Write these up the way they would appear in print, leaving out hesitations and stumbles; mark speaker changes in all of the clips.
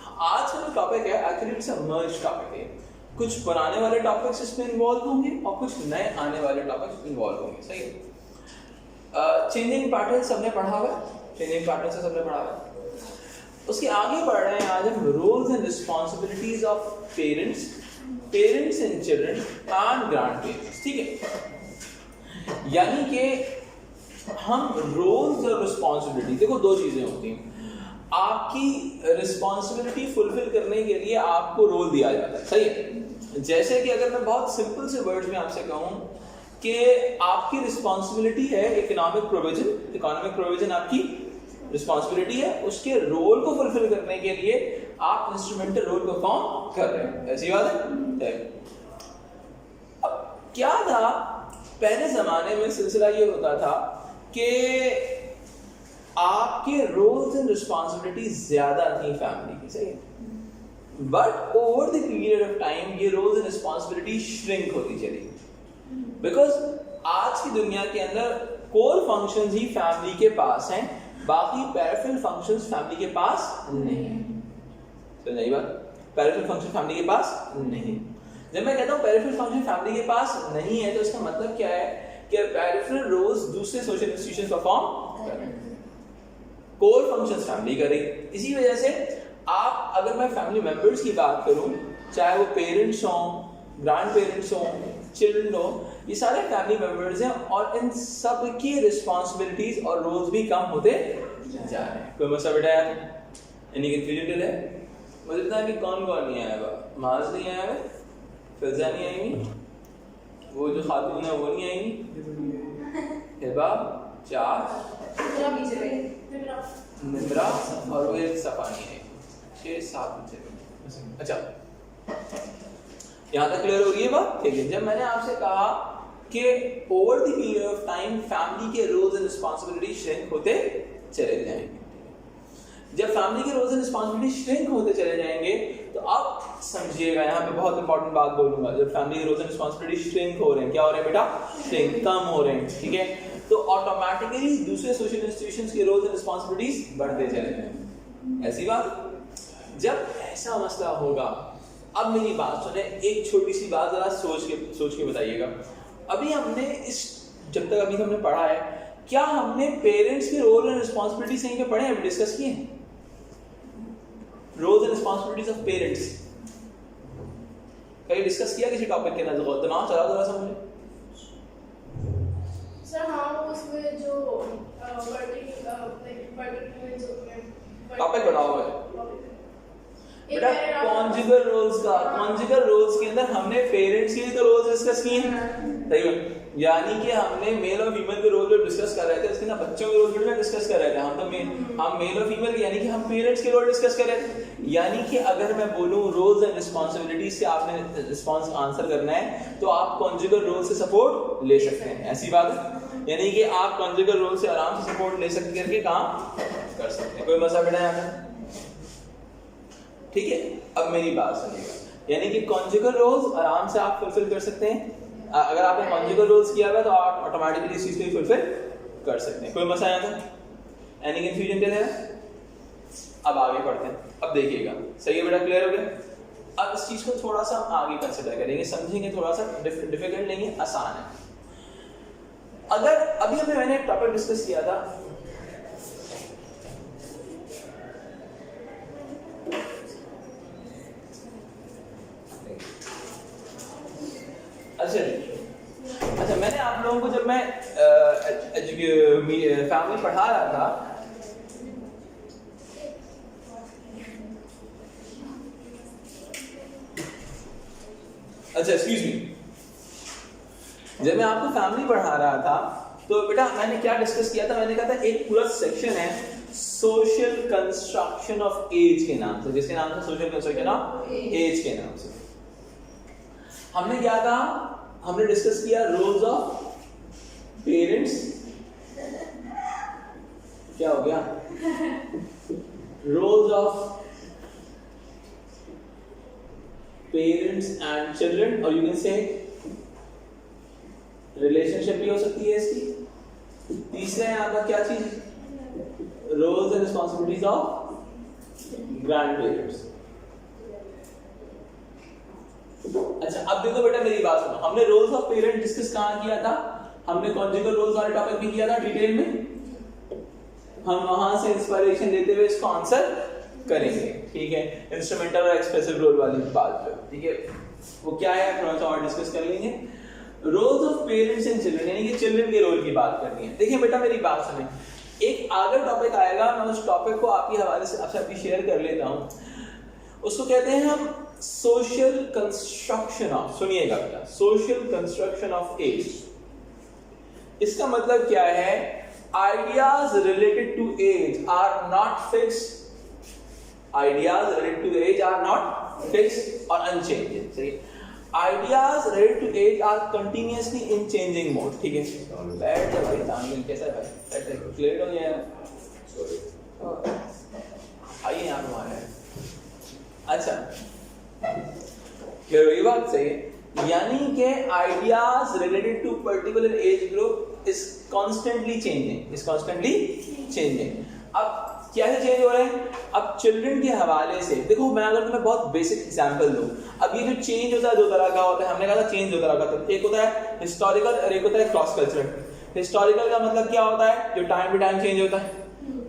Speaker 1: आज का जो टॉपिक है actually it's a merge topic है, कुछ पुराने वाले टॉपिक्स इसमें इन्वॉल्व होंगे और कुछ नए आने वाले टॉपिक्स इन्वॉल्व होंगे, सही है। चेंजिंग पैटर्न सबने पढ़ा हुआ है, चेंजिंग पैटर्न से सबने पढ़ा हुआ है। उसके आगे बढ़ रहे हैं आज हम roles and responsibilities of parents and children and grandparents, ठीक है। यानी कि हम रोल्स और रिस्पॉन्सिबिलिटी, देखो दो चीजें होती हैं, आपकी रिस्पॉन्सिबिलिटी फुलफिल करने के लिए आपको रोल दिया जाता है, सही है। जैसे कि अगर मैं बहुत सिंपल से वर्ड्स में आपसे कहूं कि आपकी रिस्पॉन्सिबिलिटी है इकोनॉमिक प्रोविजन आपकी रिस्पॉन्सिबिलिटी है, उसके रोल को फुलफिल करने के लिए आप इंस्ट्रूमेंटल रोल परफॉर्म कर रहे हैं, ऐसी बात है। अब क्या था, पहले जमाने में सिलसिला ये होता था कि आपके रोल्स एंड रिस्पॉन्सिबिलिटीज ज्यादा थी फैमिली की, सही है। But over the period of time ये रोल्स एंड रिस्पॉन्सिबिलिटी श्रिंक होती चली, बिकॉज आज की दुनिया के अंदर कोर फंक्शंस ही फैमिली के पास हैं, बाकी पेरिफेरल फंक्शंस फैमिली के पास नहीं है। तो नहीं बात, पेरिफेरल फंक्शन फैमिली के पास नहीं। जब मैं कहता हूं पेरिफेरल फंक्शन फैमिली के पास नहीं है तो इसका मतलब क्या है कि पेरिफेरल रोल्स दूसरे सोशल इंस्टीट्यूशंस परफॉर्म कर रहे हैं, कोर फंक्शंस फैमिली कर रही है। इसी वजह से आप, अगर मैं फैमिली मेंबर्स की बात करूं, चाहे वो पेरेंट्स हों, ग्रैंड पेरेंट्स हों, चिल्ड्रन हो, ये सारे फैमिली मेंबर्स हैं और इन सब की रिस्पॉन्सिबिलिटीज और रोल्स भी कम होते जा रहे हैं। कोई मसला बेटा है, यानी कंफ्यूजन है। मुझे पता है कि कौन कौन नहीं आया, माज नहीं आया, फिजा नहीं आई, वो जो खातून है वो नहीं आई, हिबा, चार, निम्रा और वो एक सफा नहीं आई, 6-7 बच्चे। अच्छा, यहाँ तक क्लियर हो रही है बात, ठीक है। जब मैंने आपसे कहा कि over the period of time family के रोल्स एंड रिस्पॉन्सिबिलिटी श्रिंक होते चले जाएंगे, जब फैमिली के रोल्स एंड रिस्पॉन्सिबिलिटी श्रिंक होते चले जाएंगे तो आप समझिएगा, यहाँ पे बहुत इंपॉर्टेंट बात बोलूंगा, जब फैमिली के रोल्स एंड रिस्पॉन्सिबिलिटी श्रिंक हो रहे हैं, क्या हो रहे हैं बेटा, श्रिंक, कम हो रहे हैं, ठीक है, तो ऑटोमेटिकली दूसरे सोशल इंस्टीट्यूशंस के रोल्स एंड रिस्पॉन्सिबिलिटीज बढ़ते चले जाएंगे, ऐसी बात। जब ऐसा मसला होगा, अब मेरी बात सुने, एक छोटी सी बात जरा सोच के बताइएगा। अभी हमने जब तक अभी हमने पढ़ा है, क्या हमने पेरेंट्स के रोल एंड रिस्पॉन्सिबिलिटी कहीं पे पढ़े हैं, डिस्कस किए हैं? Roles and responsibilities of parents कहीं डिस्कस किया किसी टॉपिक के अंदर? दिमाग चला जरा सा मुझे
Speaker 2: सर। हाँ, उसमें जो
Speaker 1: टॉपिक बनाओ है बेटा, कॉन्जुगल रोल्स के अंदर हमने पेरेंट्स के लिए तो रोल्स डिस्कस किए हैं, सही है। यानी कि हमने मेल और फीमेल के रोल जो डिस्कस कर रहे थे, उसके ना बच्चों के रोल भी डिस्कस कर रहे थे हम, तो हम मेल और फीमेल यानी कि हम पेरेंट्स के रोल डिस्कस कर रहे थे। यानी कि अगर मैं बोलूं रोल्स एंड रिस्पॉन्सिबिलिटीज से आपने रिस्पॉन्स आंसर करना है तो आप कॉन्जुगल रोल से सपोर्ट ले सकते हैं, ऐसी बात है। यानी कि आप कॉन्जुगल रोल से आराम से सपोर्ट ले सकते करके काम कर सकते हैं, कोई मसला बेटा यहाँ पे, ठीक है। अब मेरी बात सुनिएगा, यानी कि कॉन्जुगल रोल्स आराम से आप फुलफिल कर सकते हैं, अगर आपने कॉन्जुगल रोल्स किया हुआ है तो आप ऑटोमेटिकली इस चीज को फुलफिल कर सकते हैं, कोई मसला यहाँ था, एनी कंफ्यूजन टेल है। अब आगे बढ़ते हैं, अब देखिएगा, सही है बेटा, क्लियर हो गया। अब इस चीज को थोड़ा सा हम आगे कंसिडर करेंगे, समझेंगे, थोड़ा सा डिफिकल्ट नहीं है, आसान है। अगर अभी मैंने एक टॉपिक डिस्कस किया था, अच्छा मैंने आप लोगों को जब मैं फैमिली पढ़ा रहा था, अच्छा एक्सक्यूज मी, जब मैं आपको फैमिली पढ़ा रहा था तो बेटा मैंने क्या डिस्कस किया था, मैंने कहा था एक पूरा सेक्शन है सोशल कंस्ट्रक्शन ऑफ एज के नाम से, जिसके नाम से सोशल कंस्ट्रक्शन ऑफ एज के नाम से हमने क्या कहा, हमने डिस्कस किया रोल्स ऑफ पेरेंट्स, क्या हो गया, roles of parents and children, और यू कैन से रिलेशनशिप भी हो सकती है इसकी। तीसरा है आपका क्या चीज, roles and responsibilities of grandparents. अच्छा अब देखो बेटा मेरी बात सुनो, हमने रोल्स ऑफ पेरेंट डिस्कस कहां किया था? हमने कॉन्जुगल रोल्स वाले टॉपिक भी किया था डिटेल में। हम वहां से इंस्पिरेशन लेते हुए इसको आंसर करेंगे, ठीक है, इंस्ट्रूमेंटल और एक्सप्रेसिव रोल वाली बात पे, ठीक है, वो क्या है थोड़ा सा और डिस्कस कर लेंगे। Roles of parents and children, यानी कि चिल्ड्रन के रोल की बात करनी है। देखिए बेटा मेरी बात सुनिए, एक आगे टॉपिक आएगा, मैं उस टॉपिक को आपके हवाले से आपसे अभी शेयर कर लेता हूं। उसको कहते हैं हम सोशल कंस्ट्रक्शन ऑफ, सुनिएगा बेटा, सोशल कंस्ट्रक्शन ऑफ एज। इसका मतलब क्या है? Ideas related to age are not fixed, ideas related to age are not fixed or unchanging, सही। ideas related to age are continuously in changing mode, ठीक है। बैठ जा भाई, तानवीर कैसा है भाई? बैठ जा, लेट हो गया है, आइए यहाँ हमारे। अच्छा ये बात सही है, यानी कि ideas related to particular age group is constantly changing. अब कैसे चेंज हो रहे हैं? अब चिल्ड्रन के हवाले से देखो, मैं अगर तुम्हें बहुत बेसिक एग्जांपल दूं, अब ये जो चेंज होता है दो तरह का होता है, हमने कहा था चेंज दो तरह का होता है, एक होता है हिस्टोरिकल और एक होता है क्रॉस कल्चरल। हिस्टोरिकल का मतलब क्या होता है? जो टाइम टू टाइम चेंज होता है।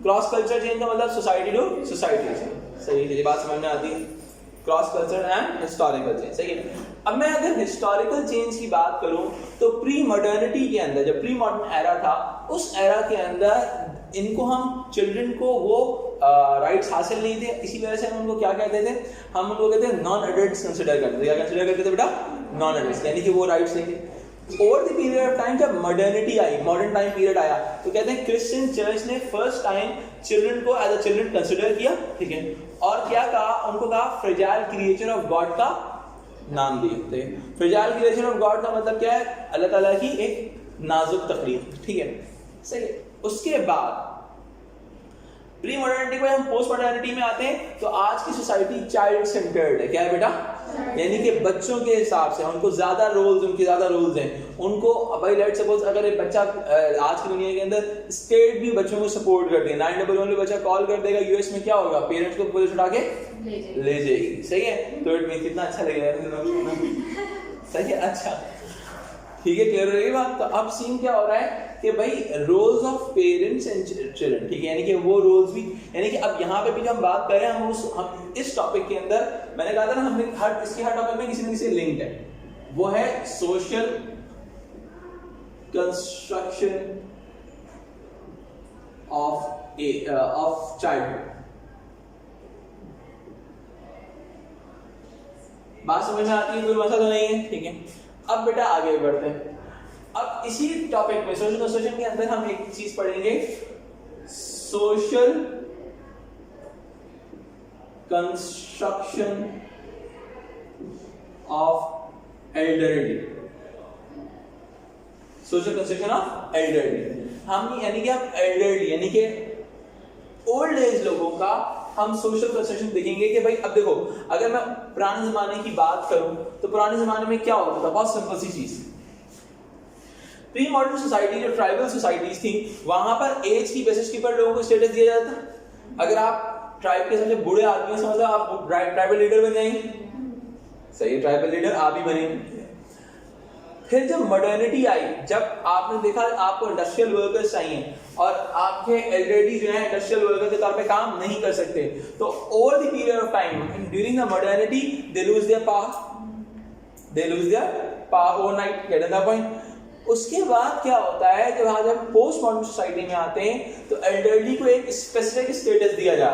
Speaker 1: क्रॉस कल्चर चेंज का मतलब सोसाइटी टू सोसाइटी चेंज, सही है, ये बात समझ में आती है। Cross culture and historical change, सही है। अब मैं अगर हिस्टोरिकल चेंज की बात करूं तो प्री मॉडर्निटी के अंदर, जब प्री मॉडर्न एरा था, उस एरा के अंदर इनको हम चिल्ड्रन को वो राइट्स हासिल नहीं थे, इसी वजह से हम उनको क्या कहते थे? हम उनको कहते हैं नॉन एडल्ट्स कंसीडर करते थे। क्या कंसीडर करते थे बेटा? नॉन एडल्ट्स, यानी कि वो राइट्स नहीं थे। Over the period of time जब मॉडर्निटी आई, मॉडर्न टाइम पीरियड आया, तो कहते हैं क्रिश्चियन चर्च ने फर्स्ट टाइम चिल्ड्रन को एज अ चिल्ड्रन कंसीडर किया, ठीक है, और क्या कहा? उनको कहा फ्रेजाइल क्रिएचर ऑफ गॉड का नाम दिए। फ्रेजाइल क्रिएचर ऑफ गॉड का मतलब क्या है? अल्लाह ताला की एक नाजुक तखलीक, ठीक है, सही है। उसके बाद प्री मॉडर्निटी को हम पोस्ट मॉडर्निटी में आते हैं, तो आज की सोसाइटी चाइल्ड सेंटर्ड है। क्या है बेटा? यानी कि बच्चों के हिसाब से उनको ज्यादा रोल्स हैं। उनको भाई लेट्स सपोज अगर एक बच्चा आज की दुनिया के अंदर स्टेट भी बच्चों को सपोर्ट करती है, 911 बच्चा कॉल कर देगा यूएस में, क्या होगा? पेरेंट्स को पुलिस उठा के ले जाएगी, सही है। तो इट मीन कितना अच्छा लगेगा, सही है, अच्छा ठीक है, क्लियर रही बात। तो अब सीन क्या हो रहा है कि भाई roles of parents and children, ठीक है, यानी कि वो रोल्स भी, यानी कि अब यहाँ पे भी जो हम बात कर रहे हैं, हम इस टॉपिक के अंदर, मैंने कहा था ना, हमने हर टॉपिक में किसी न किसी लिंक्ड है, वो है सोशल कंस्ट्रक्शन ऑफ चाइल्डहुड। बात समझ में आती है? कोई मसला तो नहीं है, ठीक है। अब बेटा आगे बढ़ते हैं। अब इसी टॉपिक में सोशल कंस्ट्रक्शन के अंदर हम एक चीज पढ़ेंगे, social construction of elderly. Social construction of elderly, हम यानी कि हम एल्डरली यानी कि ओल्ड एज लोगों का हम सोशल कंस्ट्रक्शन देखेंगे कि भाई अब देखो, अगर मैं पुराने जमाने की बात करूं तो पुराने जमाने में क्या होता था? बहुत सिंपल सी चीज, प्री मॉडर्न सोसाइटी जो ट्राइबल सोसाइटीज थी, वहां पर एज की बेसिस के ऊपर लोगों को स्टेटस दिया जाता था। अगर आप ट्राइब के सबसे बूढ़े आदमी समझ लो, आप ट्राइबल लीडर बन जाएंगे, सही, ट्राइबल लीडर आप ही बनेंगे। फिर जब मॉडर्निटी आई, जब आपने देखा आपको इंडस्ट्रियल वर्कर्स चाहिए और आपके एल्डरली जो है इंडस्ट्रियल वर्कर के तौर पे काम नहीं कर सकते, तो over the period of time during the modernity they lose their power overnight, get the point. उसके बाद क्या होता है, जब आज हम पोस्ट मॉडर्न सोसाइटी में आते हैं तो एल्डरली को एक स्पेसिफिक स्टेटस दिया जा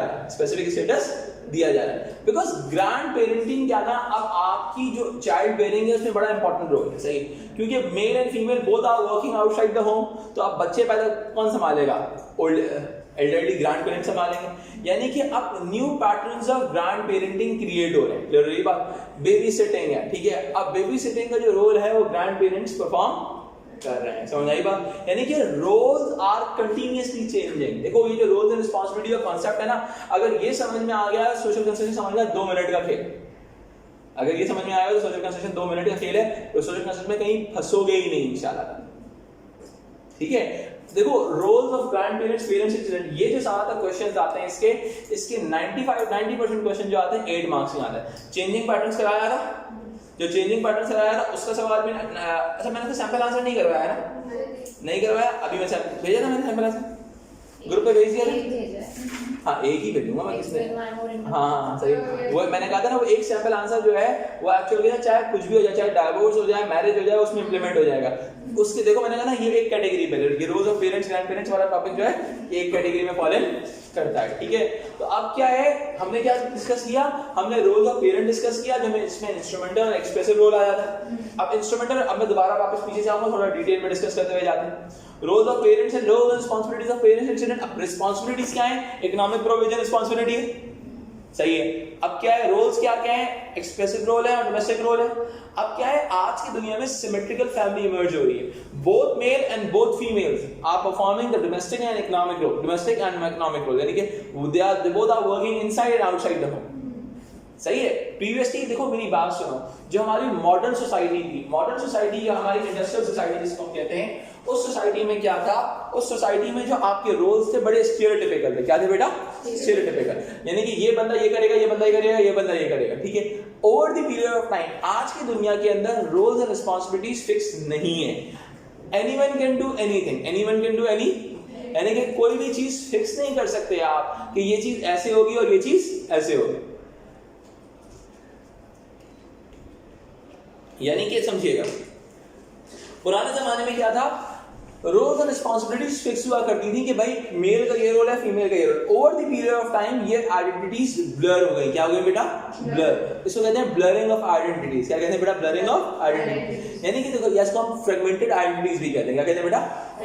Speaker 1: रहा है, बिकॉज ग्रैंड पेरेंटिंग क्या था, अब आपकी जो चाइल्ड बेयरिंग है उसमें बड़ा इंपॉर्टेंट रोल है, सही, क्योंकि male and female both are working outside the home, तो अब बच्चे पैदा कौन संभालेगा? ओल्ड एल्डरली ग्रैंड पेरेंट्स संभालेंगे। यानी कि अब new patterns of grand parenting create हो रहे हैं। क्लियर बात? बेबी सिटिंग है, ठीक है, अब बेबी सिटिंग का जो रोल है वो ग्रैंड पेरेंट्स परफॉर्म कर रहे हैं, समझ आई बात? यानी कि रोल्स आर कंटिन्यूअसली चेंजिंग। देखो ये जो रोल्स एंड रिस्पांसिबिलिटी का कांसेप्ट है ना, अगर ये समझ में आ गया, सोशल कंस्ट्रक्शन समझ गया, 2 मिनट का खेल। अगर ये समझ में आया तो सोशल कंस्ट्रक्शन 2 मिनट का खेल है, तो सोशल कंस्ट्रक्शन में कहीं फंसोगे ही नहीं इंशाल्लाह, ठीक है। देखो roles of grandparents, parents and children, ये जो ज्यादातर क्वेश्चंस आते हैं इसके 90% क्वेश्चन जो आते हैं 8 मार्क्स में आता है। चेंजिंग पैटर्न्स कराया था, जो चेंजिंग पैटर्न्स कराया था उसका सवाल भी अच्छा मैंने तो सैंपल आंसर नहीं करवाया ना, नहीं करवाया, अभी मैं भेजा था मैंने सैंपल आंसर ग्रुप पे भेज दिया था। हाँ एक ही भेजूंगा मैं किसने, हाँ सही, वो मैंने कहा था ना वो एक सैंपल आंसर जो है वो एक्चुअली चाहे कुछ भी हो जाए, चाहे डाइवोर्स हो जाए, मैरिज हो जाए, उसमें इंप्लीमेंट हो जाएगा। उसके देखो मैंने कहा ना ये एक कैटेगरी पे, ये roles of parents grandparents वाला टॉपिक जो है ये एक कैटेगरी में फॉल इन करता है, ठीक है। तो अब क्या है, हमने क्या डिस्कस किया, हमने रोल्स ऑफ पेरेंट डिस्कस किया, जो इसमें इंस्ट्रूमेंटल और एक्सप्रेसिव रोल आ जाता है। अब इंस्ट्रूमेंटल, अब मैं दोबारा वापस पीछे जाऊंगा, थोड़ा डिटेल में डिस्कस करते हुए जाते हैं। Roles of parents and roles and responsibilities of parents and children. अब रिस्पांसिबिलिटीज क्या है, इकोनॉमिक प्रोविजन रिस्पांसिबिलिटी है, सही है। अब क्या है, रोल्स क्या क्या है, एक्सप्रेसिव रोल है और डोमेस्टिक रोल है। अब क्या है, आज की दुनिया में सिमेट्रिकल फैमिली इमर्ज हो रही है, both male and both females are performing the domestic and economic role, domestic and economic role, यानी कि they both are working inside and outside the home, सही है। प्रीवियसली देखो मेरी बात सुनो, जो हमारी मॉडर्न सोसाइटी थी, मॉडर्न सोसाइटी या हमारी इंडस्ट्रियल सोसाइटी जिसको हम कहते हैं, उस सोसाइटी में क्या था, उस सोसाइटी में जो आपके रोल्स थे बड़े स्टीरियोटाइपिकल थे। क्या थे बेटा, स्टीरियोटाइपिकल, यानी कि ये बंदा ये करेगा, ये बंदा ये करेगा, ये बंदा ये करेगा, ठीक है। Over the period of time आज की दुनिया के अंदर रोल्स एंड रिस्पांसिबिलिटीज फिक्स नहीं है। Anyone can do anything, anyone can do any, यानी कि कोई भी चीज फिक्स नहीं कर सकते आप कि ये चीज ऐसे होगी और ये चीज ऐसे होगी, यानी कि समझिएगा पुराने जमाने में क्या था, रोल्स एंड रिस्पांसिबिलिटीज फिक्स हुआ करती थी कि भाई मेल का ये रोल है, फीमेल का ये role. Over the period of time ये आइडेंटिटीज ब्लर हो गई। क्या हो गई बेटा, ब्लर। इसको कहते हैं ब्लरिंग ऑफ आइडेंटिटीज। क्या कहते हैं बेटा, ब्लरिंग ऑफ आइडेंटिटीज, यानी कि देखो इसको हम फ्रेगमेंटेड आइडेंटिटीज भी कहते हैं। क्या कहते हैं बेटा,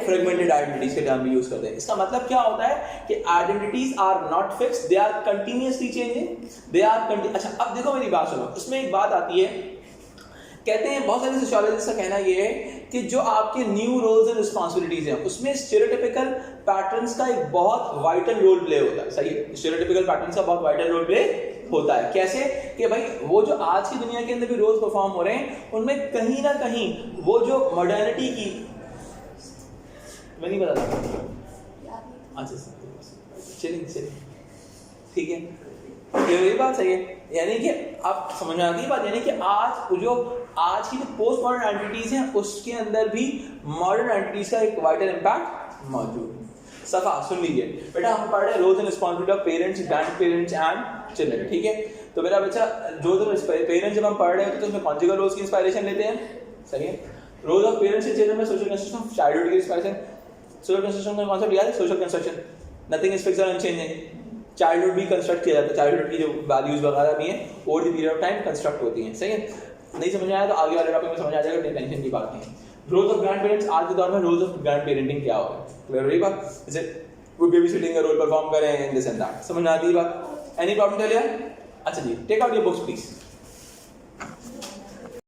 Speaker 1: फ्रेगमेंटेड आइडेंटिटीज के टर्म भी यूज करते हैं। इसका मतलब क्या होता है कि identities are not fixed, they are continuously changing, they are अच्छा अब देखो मेरी बात सुनो, उसमें एक बात आती है, कहते हैं बहुत सारे सोशियोलॉजिस्ट का कहना ये है कि जो आपके न्यू रोल्स एंड रिस्पांसिबिलिटीज हैं उसमें स्टीरियोटाइपिकल पैटर्न्स का एक बहुत वाइटल रोल प्ले होता है, सही है। स्टीरियोटाइपिकल पैटर्न्स का बहुत वाइटल रोल प्ले होता है। कैसे कि भाई वो जो आज की दुनिया के अंदर भी रोल्स परफॉर्म हो रहे हैं उनमें कहीं ना कहीं वो जो मॉडर्निटी की, मैं नहीं बताता, अच्छा चलिए ठीक है, ये बात सही है। यानी कि आप समझ में आती है बात, यानी कि आज की जो पोस्ट मॉडर्न आइडेंटिटीज हैं उसके अंदर भी मॉडर्न आइडेंटिटीज का एक वाइटल इम्पैक्ट मौजूद है। सफा सुन लीजिए बेटा, हम पढ़ रहे हैं roles and responsibility of parents, grandparents and children, ठीक है। तो मेरा बच्चा जो पेरेंट्स जब हम पढ़ रहे हैं तो उसमें कॉन्जुगल रोल्स की इंस्पायरेशन लेते हैं, सही है। Role of parents and children में सोशल कंस्ट्रक्शन ऑफ चाइल्डहुड की इंस्पायरेशन, सोशल कंस्ट्रक्शन का कॉन्सेप्ट याद है, social construction, nothing is fixed और अनचेंजिंग। चाइल्डहुड भी कंस्ट्रक्ट किया जाता है, चाइल्डहुड की जो वैल्यूज वगैरह भी हैं over the period of time construct होती हैं, सही है। नहीं समझ में आया तो आगे वाले टॉपिक में समझ आ जाएगा, टेंशन की बात नहीं। रोल्स ऑफ ग्रैंड पेरेंट्स, आज के दौर में रोल्स ऑफ ग्रैंड पेरेंटिंग क्या होगा, क्लियर हो रही बात, जैसे वो बेबी सिटिंग का रोल परफॉर्म करें, दिस एंड दैट, समझ में आती है बात। एनी प्रॉब्लम चलिए, अच्छा जी take out your books please.